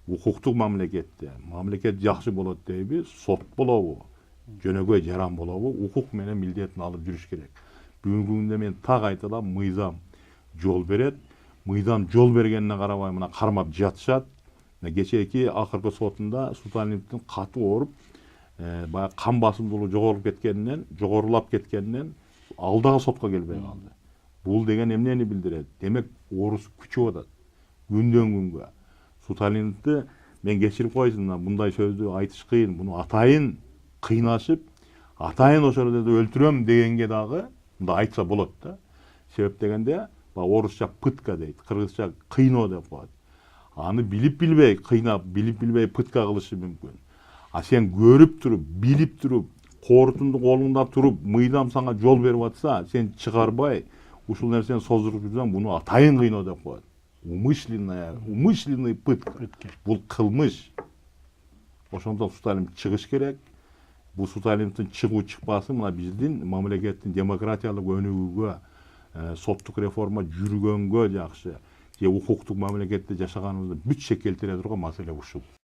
укуктук мамлекетте мамлекет жакшы болот дейбиз, сот болобу, жөнөкөй жаран болобу, укук менен милдетин алып жүрүш керек. Бүгүнкү күндө мен так айта алам, мыйзам жол берет. Мыйзам жол бергенине карабай мына кармап жатышат. Кечээки акыркы сотунда Суталиновдун катуу ооруп, баягы кан басымдуулугу жогорулап кеткенинен ал дагы сотко келбей калды. Бул деген эмнени билдирет? Демек, орус күчүп атат. Күндөн күнгө. Суталиновду мен кечирип койсун, мындай сөздү айтыш кыйын. Буну атайын кыйнашып, атайын ошол жерде өлтүрөм дегенге дагы мындай айтса болот да. Себеп дегенде, орусча пытка дейт, кыргызча кыйноо деп коет. Аны билип билбей кыйнап, билип билбей пытка кылышы мүмкүн. А сен көрүп туруп, билип туруп, корутунду колуңда туруп, мыйзам сага жол берип атса, сен чыгарбай, ушул нерсени создуруп жүрсөң, буну атайын кыйноо деп коет. Умышленный пытка. Бул кылмыш. Ошондон Суталинов чыгыш керек. Бул Суталиновдун чыгуу чыкпасы мына биздин мамлекеттин демократиялык өнүгүүгө, соттук реформа жүргөнгө жакшы, же укуктук мамлекетте жашаганыбызды бүт шек келтире турган маселе ушул.